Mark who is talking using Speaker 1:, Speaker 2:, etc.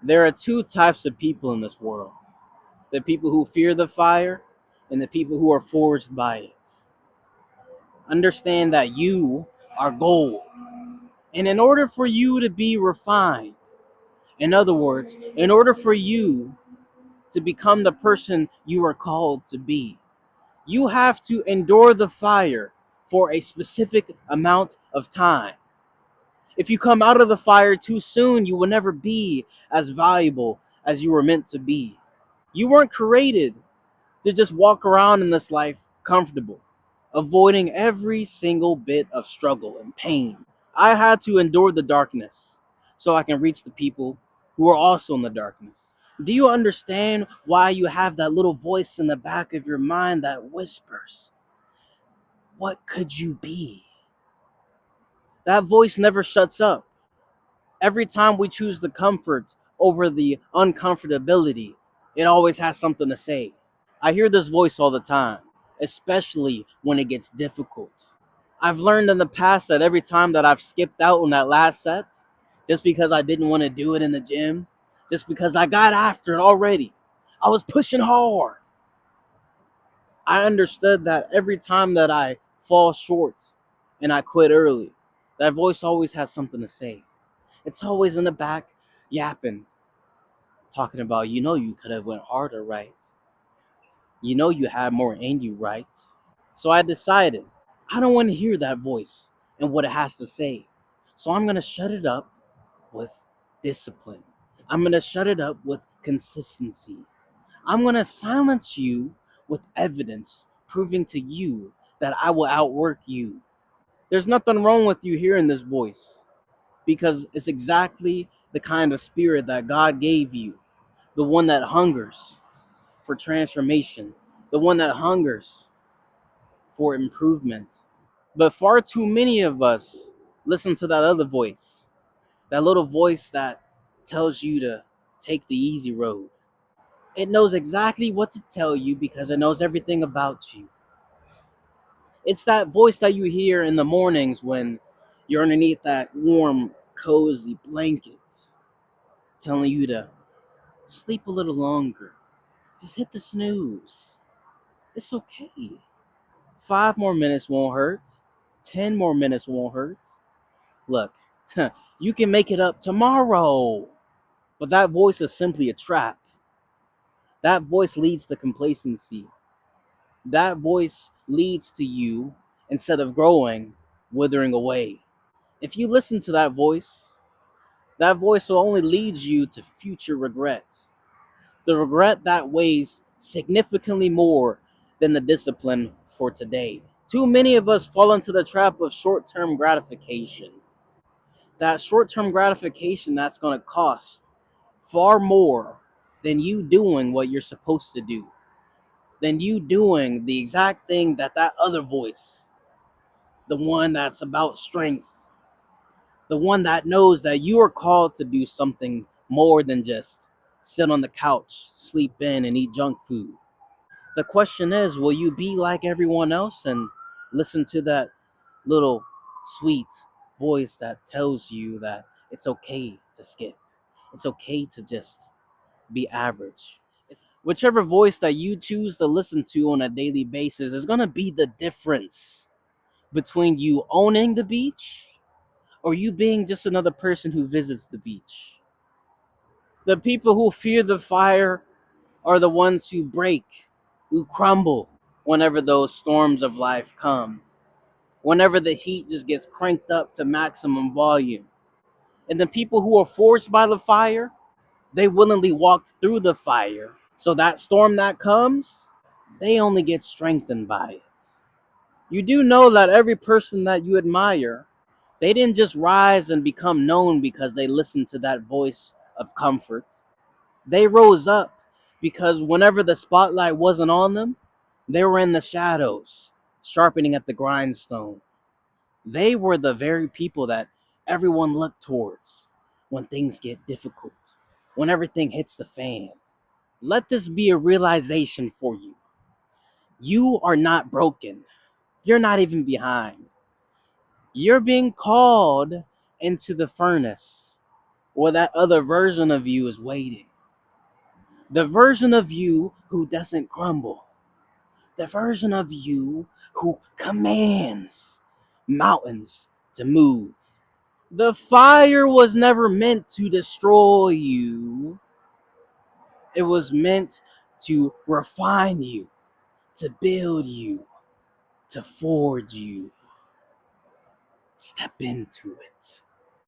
Speaker 1: There are two types of people in this world: the people who fear the fire and the people who are forged by it. Understand that you are gold. And in order for you to be refined, in other words, in order for you to become the person you are called to be, you have to endure the fire for a specific amount of time. If you come out of the fire too soon, you will never be as valuable as you were meant to be. You weren't created to just walk around in this life comfortable, avoiding every single bit of struggle and pain. I had to endure the darkness so I can reach the people who are also in the darkness. Do you understand why you have that little voice in the back of your mind that whispers, "What could you be?" That voice never shuts up. Every time we choose the comfort over the uncomfortability, it always has something to say. I hear this voice all the time, especially when it gets difficult. I've learned in the past that every time that I've skipped out on that last set, just because I didn't want to do it in the gym, just because I got after it already, I was pushing hard. I understood that every time that I fall short and I quit early, that voice always has something to say. It's always in the back yapping, talking about, you could have went harder, right? You had more in you, right? So I decided I don't want to hear that voice and what it has to say. So I'm going to shut it up with discipline. I'm going to shut it up with consistency. I'm going to silence you with evidence proving to you that I will outwork you. There's nothing wrong with you hearing this voice because it's exactly the kind of spirit that God gave you, the one that hungers for transformation, the one that hungers for improvement. But far too many of us listen to that other voice, that little voice that tells you to take the easy road. It knows exactly what to tell you because it knows everything about you. It's that voice that you hear in the mornings when you're underneath that warm, cozy blanket telling you to sleep a little longer. Just hit the snooze. It's okay. 5 more minutes won't hurt. 10 more minutes won't hurt. Look, you can make it up tomorrow. But that voice is simply a trap. That voice leads to complacency. That voice leads to you, instead of growing, withering away. If you listen to that voice will only lead you to future regret. The regret that weighs significantly more than the discipline for today. Too many of us fall into the trap of short term gratification. That short term gratification that's going to cost far more than you doing what you're supposed to do, than you doing the exact thing that other voice, the one that's about strength, the one that knows that you are called to do something more than just sit on the couch, sleep in, and eat junk food. The question is, will you be like everyone else and listen to that little sweet voice that tells you that it's okay to skip? It's okay to just be average. Whichever voice that you choose to listen to on a daily basis is going to be the difference between you owning the beach or you being just another person who visits the beach. The people who fear the fire are the ones who break, who crumble whenever those storms of life come, whenever the heat just gets cranked up to maximum volume. And the people who are forged by the fire, they willingly walked through the fire. So that storm that comes, they only get strengthened by it. You do know that every person that you admire, they didn't just rise and become known because they listened to that voice of comfort. They rose up because whenever the spotlight wasn't on them, they were in the shadows, sharpening at the grindstone. They were the very people that everyone looked towards when things get difficult, when everything hits the fan. Let this be a realization for you. You are not broken. You're not even behind. You're being called into the furnace Or that other version of you is waiting. The version of you who doesn't grumble. The version of you who commands mountains to move. The fire was never meant to destroy you. It was meant to refine you, to build you, to forge you. Step into it.